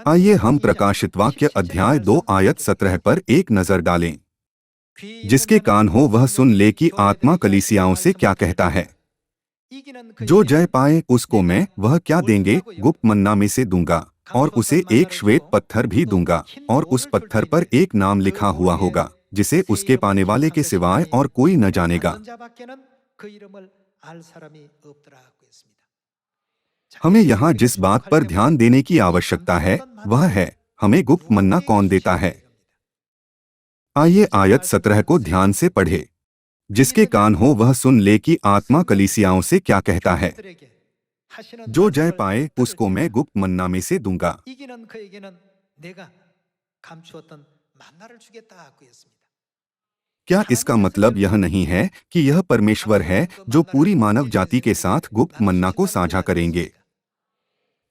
आइए हम प्रकाशित वाक्य अध्याय 2 आयत 17 पर एक नजर डालें। जिसके कान हो वह सुन ले कि आत्मा कलीसियाओं से क्या कहता है। जो जय पाए उसको मैं वह क्या देंगे गुप्त मन्ना में से दूंगा और उसे एक श्वेत पत्थर भी दूंगा और उस पत्थर पर एक नाम लिखा हुआ होगा जिसे उसके पाने वाले के सिवाय और कोई न जानेगा। हमें यहाँ जिस बात पर ध्यान देने की आवश्यकता है वह है हमें गुप्त मन्ना कौन देता है। आइए आयत 17 को ध्यान से पढ़े। जिसके कान हो वह सुन ले कि आत्मा कलीसियाओं से क्या कहता है। जो जय पाए उसको मैं गुप्त मन्ना में से दूंगा। क्या इसका मतलब यह नहीं है कि यह परमेश्वर है जो पूरी मानव जाति के साथ गुप्त मन्ना को साझा करेंगे?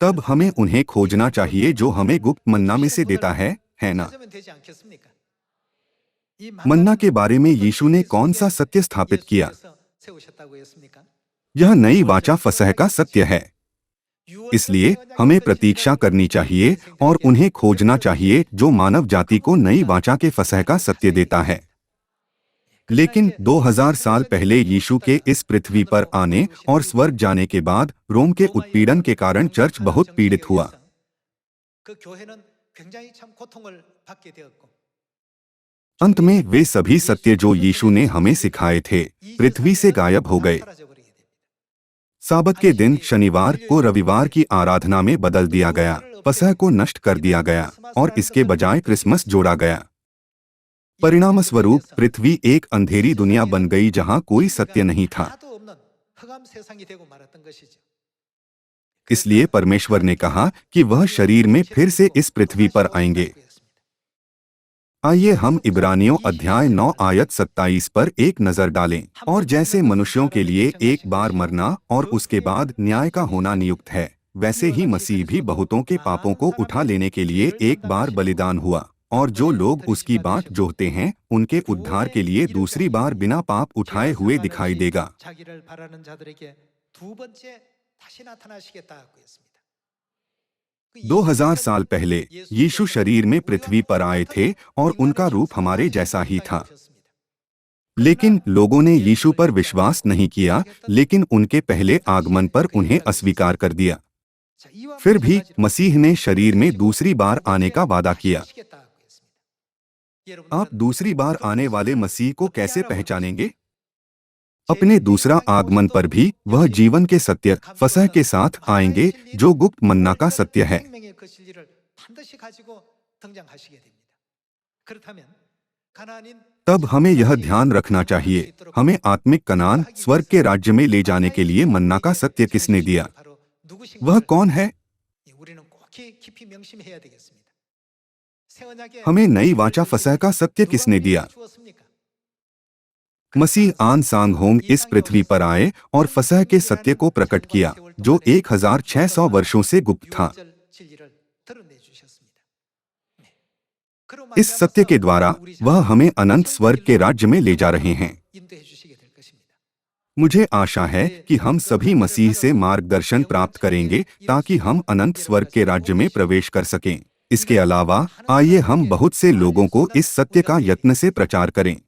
तब हमें उन्हें खोजना चाहिए जो हमें गुप्त मन्ना में से देता है ना? मन्ना के बारे में यीशु ने कौन सा सत्य स्थापित किया? यह नई वाचा फसह का सत्य है। इसलिए हमें प्रतीक्षा करनी चाहिए और उन्हें खोजना चाहिए जो मानव जाति को नई वाचा के फसह का सत्य देता है। लेकिन 2000 साल पहले यीशु के इस पृथ्वी पर आने और स्वर्ग जाने के बाद रोम के उत्पीड़न के कारण चर्च बहुत पीड़ित हुआ। अंत में वे सभी सत्य जो यीशु ने हमें सिखाए थे पृथ्वी से गायब हो गए। साबत के दिन शनिवार को रविवार की आराधना में बदल दिया गया, फसह को नष्ट कर दिया गया और इसके बजाय क्रिसमस जोड़ा गया। परिणामस्वरूप पृथ्वी एक अंधेरी दुनिया बन गई जहां कोई सत्य नहीं था। इसलिए परमेश्वर ने कहा कि वह शरीर में फिर से इस पृथ्वी पर आएंगे। आइए हम इब्रानियों अध्याय 9 आयत 27 पर एक नजर डालें। और जैसे मनुष्यों के लिए एक बार मरना और उसके बाद न्याय का होना नियुक्त है, वैसे ही मसीह भी बहुतों के पापों को उठा लेने के लिए एक बार बलिदान हुआ और जो लोग उसकी बाट जोहते हैं उनके उद्धार के लिए दूसरी बार बिना पाप उठाए हुए दिखाई देगा। 2000 साल पहले यीशु शरीर में पृथ्वी पर आए थे और उनका रूप हमारे जैसा ही था। लेकिन लोगों ने यीशु पर विश्वास नहीं किया, लेकिन उनके पहले आगमन पर उन्हें अस्वीकार कर दिया। फिर भी मसीह ने शरीर में दूसरी बार आने का वादा किया। आप दूसरी बार आने वाले मसीह को कैसे पहचानेंगे? अपने दूसरा आगमन पर भी वह जीवन के सत्य फसह के साथ आएंगे जो गुप्त मन्ना का सत्य है। तब हमें यह ध्यान रखना चाहिए, हमें आत्मिक कनान स्वर्ग के राज्य में ले जाने के लिए मन्ना का सत्य किसने दिया? वह कौन है? हमें नई वाचा फसह का सत्य किसने दिया? मसीह आन सांग होंग इस पृथ्वी पर आए और फसह के सत्य को प्रकट किया जो 1600 वर्षों से गुप्त था। इस सत्य के द्वारा वह हमें अनंत स्वर्ग के राज्य में ले जा रहे हैं। मुझे आशा है कि हम सभी मसीह से मार्गदर्शन प्राप्त करेंगे ताकि हम अनंत स्वर्ग के राज्य में प्रवेश कर सकें। इसके अलावा आइए हम बहुत से लोगों को इस सत्य का यत्न से प्रचार करें।